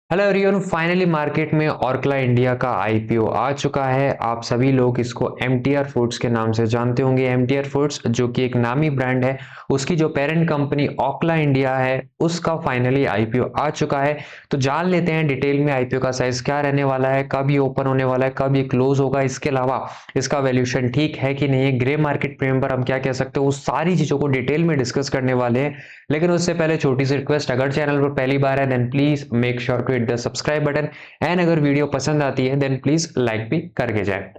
Hello everyone, finally market में ऑर्कला India का IPO आ चुका है। आप सभी लोग इसको एमटीआर फूड्स के नाम से जानते होंगे। एमटीआर फूड्स जो कि एक नामी ब्रांड है, उसकी जो पेरेंट कंपनी ऑर्कला इंडिया है उसका फाइनली आईपीओ आ चुका है। तो जान लेते हैं डिटेल में आईपीओ का साइज क्या रहने वाला है, कब ये ओपन होने वाला है, कब ये क्लोज होगा, इसके अलावा इसका वैल्यूएशन ठीक है कि नहीं है, ग्रे मार्केट प्रीमियम पर हम क्या कह सकते हैं, उस सारी चीजों को डिटेल में डिस्कस करने वाले हैं। लेकिन उससे पहले छोटी सी रिक्वेस्ट, अगर चैनल पर पहली बार है then please make sure to hit the subscribe button and अगर वीडियो पसंद आती है देन प्लीज लाइक भी करके जाए।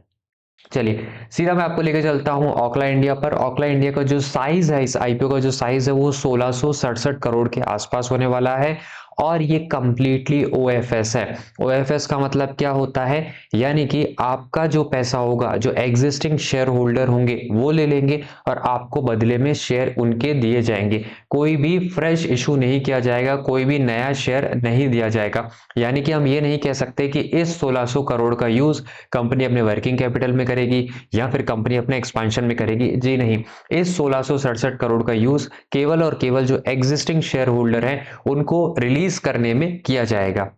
चलिए सीधा मैं आपको लेके चलता हूं ऑकला इंडिया पर। ऑकला इंडिया का जो साइज है, इस आईपीओ का जो साइज है वो 1667 करोड़ के आसपास होने वाला है और ये कंप्लीटली ओएफएस है। ओएफएस का मतलब क्या होता है, यानी कि आपका जो पैसा होगा, जो एग्जिस्टिंग शेयर होल्डर होंगे वो ले लेंगे और आपको बदले में शेयर उनके दिए जाएंगे। कोई भी फ्रेश इशू नहीं किया जाएगा, कोई भी नया शेयर नहीं दिया जाएगा। यानी कि हम ये नहीं कह सकते कि इस 1600 करोड़ का यूज कंपनी अपने वर्किंग कैपिटल में करेगी या फिर कंपनी अपने एक्सपेंशन में करेगी। जी नहीं, इस 1667 करोड़ का यूज केवल और केवल जो एग्जिस्टिंग शेयर होल्डर है उनको रिलीज करने में किया जाएगा।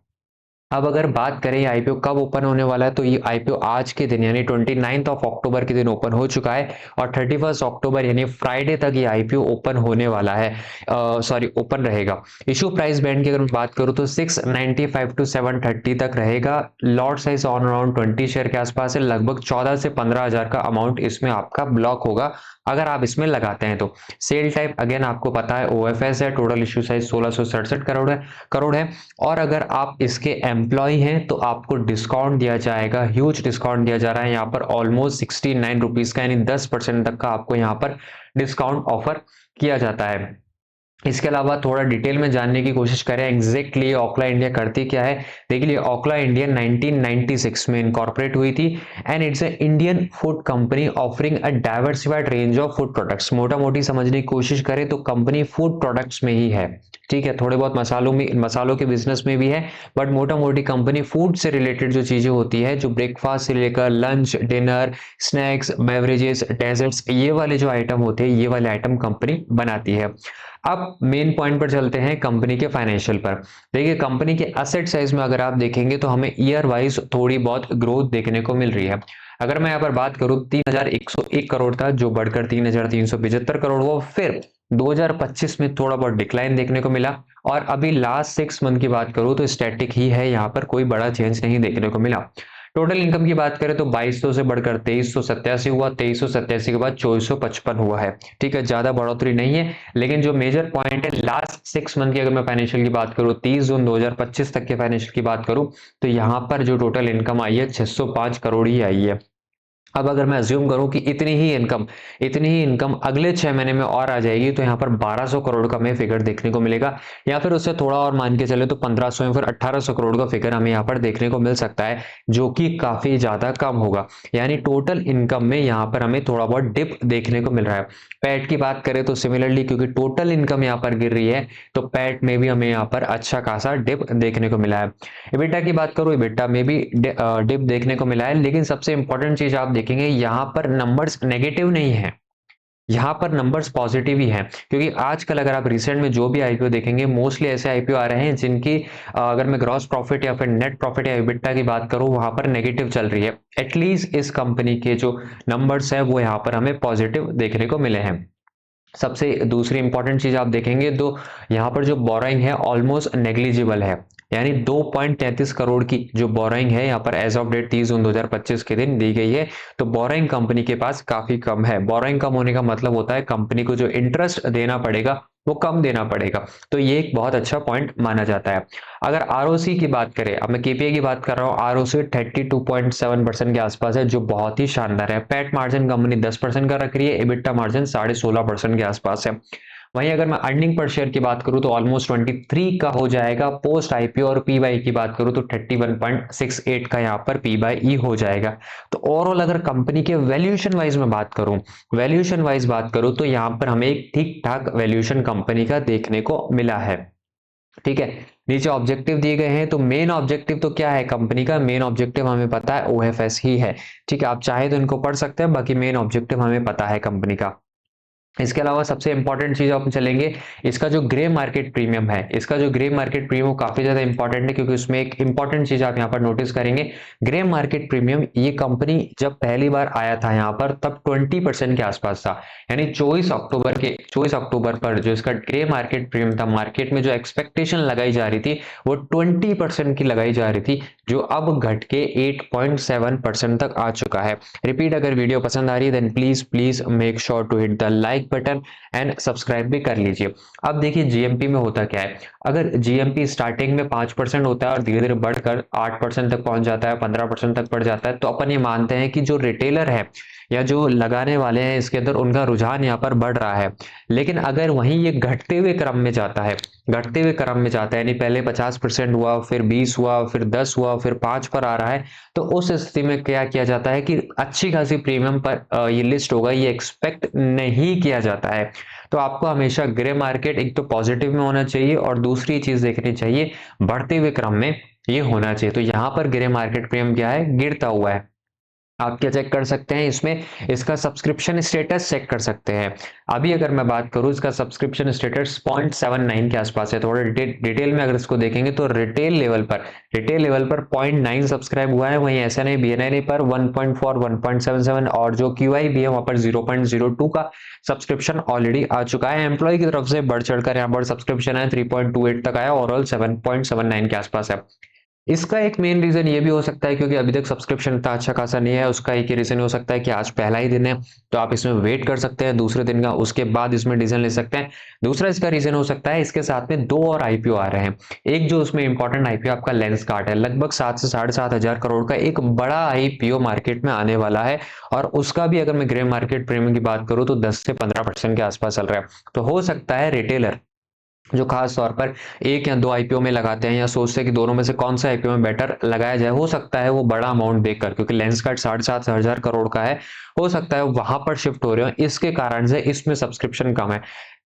अब अगर बात करें आईपीओ कब ओपन होने वाला है, तो ये आईपीओ आज के दिन यानी 29 ऑफ अक्टूबर के दिन ओपन हो चुका है और 31 अक्टूबर यानी फ्राइडे तक ये आईपीओ ओपन होने वाला है, सॉरी ओपन रहेगा। इशू प्राइस बैंड की अगर मैं बात करूं तो 695 टू 730 तक रहेगा। Lot size on around 20 share के आसपास है। लगभग 14 से 15 हजार का अमाउंट इसमें आपका ब्लॉक होगा अगर आप इसमें लगाते हैं तो। सेल टाइप अगेन आपको पता है ओएफएस है। टोटल इशू साइज 1667 करोड़ है। और अगर आप इसके एम्प्लॉय हैं तो आपको डिस्काउंट दिया जाएगा, ह्यूज डिस्काउंट दिया जा रहा है यहाँ पर, ऑलमोस्ट 69 रुपीज का, यानी 10% तक का आपको यहाँ पर डिस्काउंट ऑफर किया जाता है। इसके अलावा थोड़ा डिटेल में जानने की कोशिश करें एग्जैक्टली ऑकला इंडिया करती क्या है। देखिए ऑकला इंडिया 1996 में इनकॉर्पोरेट हुई थी and it's a Indian food company offering a diversified range of food products. मोटा मोटी समझने की कोशिश करें तो कंपनी फूड प्रोडक्ट्स में ही है। ठीक है, थोड़े बहुत मसालों के बिजनेस में भी है, बट मोटा मोटी कंपनी फूड से रिलेटेड जो चीजें होती है, जो ब्रेकफास्ट से लेकर lunch, dinner, snacks, beverages, desserts, ये वाले जो आइटम होते हैं, ये वाले आइटम कंपनी बनाती है। अब मेन पॉइंट पर चलते हैं कंपनी के फाइनेंशियल पर। देखिए कंपनी के असेट साइज में अगर आप देखेंगे तो हमें ईयर वाइज थोड़ी बहुत ग्रोथ देखने को मिल रही है। अगर मैं यहाँ पर बात करूं 3101 करोड़ था जो बढ़कर 3375 करोड़ हुआ, फिर 2025 में थोड़ा बहुत डिक्लाइन देखने को मिला और अभी लास्ट 6 मंथ की बात करूं तो स्टैटिक ही है, यहाँ पर कोई बड़ा चेंज नहीं देखने को मिला। टोटल इनकम की बात करें तो 2200 से बढ़कर 2387 हुआ, 2387 के बाद 2455 हुआ है। ठीक है, ज्यादा बढ़ोतरी नहीं है। लेकिन जो मेजर पॉइंट है लास्ट 6 मंथ की, अगर मैं फाइनेंशियल की बात करूं 30 जून 2025 तक के फाइनेंशियल की बात करूं तो यहाँ पर जो टोटल इनकम आई है 605 करोड़ ही आई है। अब अगर मैं अज्यूम करूं कि इतनी ही इनकम अगले 6 महीने में और आ जाएगी तो यहाँ पर 1200 करोड़ का हमें फिगर देखने को मिलेगा, या फिर उससे थोड़ा और मान के चले तो 1500 या फिर 1800 करोड़ का फिगर हमें यहाँ पर देखने को मिल सकता है, जो कि काफी ज्यादा कम होगा। यानी टोटल इनकम में यहाँ पर हमें थोड़ा बहुत डिप देखने को मिल रहा है। पैट की बात करें तो सिमिलरली, क्योंकि टोटल इनकम यहाँ पर गिर रही है तो पैट में भी हमें यहाँ पर अच्छा खासा डिप देखने को मिला है। इबिटा की बात करूं, इबिटा में भी डिप देखने को मिला है। लेकिन सबसे इंपॉर्टेंट चीज आप देखेंगे यहाँ पर नंबर्स नेगेटिव नहीं है, यहाँ पर नंबर्स पॉजिटिव ही हैं। क्योंकि आजकल अगर आप रिसेंट में जो भी आईपीओ देखेंगे मोस्टली ऐसे आईपीओ आ रहे हैं जिनकी अगर मैं ग्रॉस प्रॉफिट या फिर नेट प्रॉफिट या इबिटा की बात करूं वहां पर नेगेटिव चल रही है। एटलीस्ट इस कंपनी के जो नंबर्स है वो यहाँ पर हमें पॉजिटिव देखने को मिले हैं। सबसे दूसरी इंपॉर्टेंट चीज आप देखेंगे तो यहाँ पर जो बोरोइंग है ऑलमोस्ट नेग्लिजिबल है। यानी 2.33 करोड़ की जो बोरोइंग है यहाँ पर एज ऑफ डेट 30 जून 2025 के दिन दी गई है। तो बोरोइंग कंपनी के पास काफी कम है। बोरोइंग कम होने का मतलब होता है कंपनी को जो इंटरेस्ट देना पड़ेगा वो कम देना पड़ेगा। तो ये एक बहुत अच्छा पॉइंट माना जाता है। अगर आरओसी की बात करें, अब मैं केपीआई की बात कर रहा हूँ, आरओसी 32.7% के आसपास है जो बहुत ही शानदार है। पैट मार्जिन कंपनी 10% का रख रही है, एबिटा मार्जिन 16.5% के आसपास है। वहीं अगर मैं अर्निंग पर शेयर की बात करूं तो ऑलमोस्ट 23 का हो जाएगा पोस्ट आईपीओ, और पी बाई की बात करूं तो 31.68 का यहाँ पर पी बाई ई हो जाएगा। तो ओवरऑल अगर कंपनी के वैल्यूएशन वाइज बात करूं तो यहाँ पर हमें एक ठीक ठाक वैल्यूएशन कंपनी का देखने को मिला है। ठीक है, नीचे ऑब्जेक्टिव दिए गए हैं तो मेन ऑब्जेक्टिव तो क्या है कंपनी का, मेन ऑब्जेक्टिव हमें पता है ओएफएस ही है। ठीक है, आप चाहे तो इनको पढ़ सकते हैं, बाकी मेन ऑब्जेक्टिव हमें पता है कंपनी का। इसके अलावा सबसे इंपॉर्टेंट चीज आप चलेंगे, इसका जो ग्रे मार्केट प्रीमियम है, इसका जो ग्रे मार्केट प्रीमियम काफी ज्यादा इंपॉर्टेंट है, क्योंकि उसमें एक इंपॉर्टेंट चीज आप यहाँ पर नोटिस करेंगे। ग्रे मार्केट प्रीमियम, ये कंपनी जब पहली बार आया था यहाँ पर तब 20% के आसपास था, यानी 24 अक्टूबर पर जो इसका ग्रे मार्केट प्रीमियम था, मार्केट में जो एक्सपेक्टेशन लगाई जा रही थी वो 20% की लगाई जा रही थी, जो अब घट के 8.7% तक आ चुका है। रिपीट, अगर वीडियो पसंद आ रही है then please please make sure to hit the like button and subscribe भी कर लीजिए। अब देखिए जीएमपी में होता क्या है, अगर जीएमपी स्टार्टिंग में 5% होता है और धीरे धीरे बढ़कर 8% तक पहुंच जाता है, 15% तक बढ़ जाता है, तो अपन ये मानते हैं कि जो रिटेलर है या जो लगाने वाले हैं इसके अंदर उनका रुझान यहाँ पर बढ़ रहा है। लेकिन अगर वहीं ये घटते हुए क्रम में जाता है, घटते हुए क्रम में जाता है, यानी पहले 50% हुआ, फिर 20 हुआ, फिर 10 हुआ, फिर 5 पर आ रहा है, तो उस स्थिति में क्या किया जाता है कि अच्छी खासी प्रीमियम पर ये लिस्ट होगा, ये एक्सपेक्ट नहीं किया जाता है। तो आपको हमेशा ग्रे मार्केट एक तो पॉजिटिव में होना चाहिए और दूसरी चीज देखनी चाहिए बढ़ते हुए क्रम में ये होना चाहिए। तो यहाँ पर ग्रे मार्केट प्रीमियम क्या है, गिरता हुआ है। आप क्या चेक कर सकते हैं इसमें, इसका सब्सक्रिप्शन स्टेटस चेक कर सकते हैं। अभी अगर मैं बात करूं, इसका सब्सक्रिप्शन स्टेटस 0.79 के आसपास है। थोड़ा डिटेल में अगर इसको देखेंगे तो रिटेल लेवल पर 0.9 सब्सक्राइब हुआ है, वहीं एसएनआई बीएनआई पर 1.4 1.77 और जो क्यूआई भी है वहां पर 0.02 का सब्सक्रिप्शन ऑलरेडी आ चुका है। एम्प्लॉय की तरफ से बढ़ चढ़कर यहाँ पर सब्सक्रिप्शन है 3.28 तक आया, ओवरऑल 7.79 के आसपास है। इसका एक मेन रीजन ये भी हो सकता है क्योंकि अभी तक सब्सक्रिप्शन इतना अच्छा खासा नहीं है, उसका एक ही रीजन हो सकता है कि आज पहला ही दिन है, तो आप इसमें वेट कर सकते हैं दूसरे दिन का, उसके बाद इसमें डिसीजन ले सकते हैं। दूसरा इसका रीजन हो सकता है इसके साथ में दो और आईपीओ आ रहे हैं। एक जो उसमें इंपॉर्टेंट आईपीओ आपका लेंसकार्ट है, लगभग 7 से 7.5 हजार करोड़ का एक बड़ा आईपीओ मार्केट में आने वाला है, और उसका भी अगर मैं ग्रे मार्केट प्रीमियम की बात करूं तो 10 से 15% के आसपास चल रहा है। तो हो सकता है रिटेलर जो खास तौर पर एक या दो आईपीओ में लगाते हैं या सोचते हैं कि दोनों में से कौन सा आईपीओ में बेटर लगाया जाए, हो सकता है वो बड़ा अमाउंट देखकर, क्योंकि लेंसकार्ट 7.5 हजार करोड़ का है, हो सकता है वहां पर शिफ्ट हो रहे हो, इसके कारण से इसमें सब्सक्रिप्शन कम है।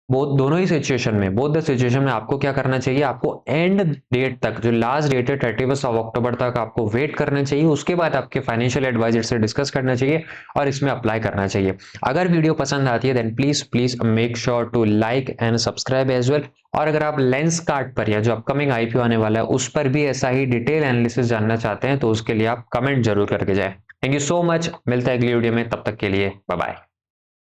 बहुत दोनों ही सिचुएशन में, बोथ द सिचुएशन में आपको क्या करना चाहिए, आपको एंड डेट तक, जो लास्ट डेट है 31 अक्टूबर तक आपको वेट करना चाहिए, उसके बाद आपके फाइनेंशियल एडवाइजर से डिस्कस करना चाहिए और इसमें अप्लाई करना चाहिए। अगर वीडियो पसंद आती है then please please make sure to like and subscribe as well. और अगर आप लेंस कार्ड पर या जो अपकमिंग आईपीओ आने वाला है उस पर भी ऐसा ही डिटेल एनालिसिस जानना चाहते हैं तो उसके लिए आप कमेंट जरूर करके जाए। थैंक यू सो मच, मिलता है अगली वीडियो में, तब तक के लिए बाय बाय।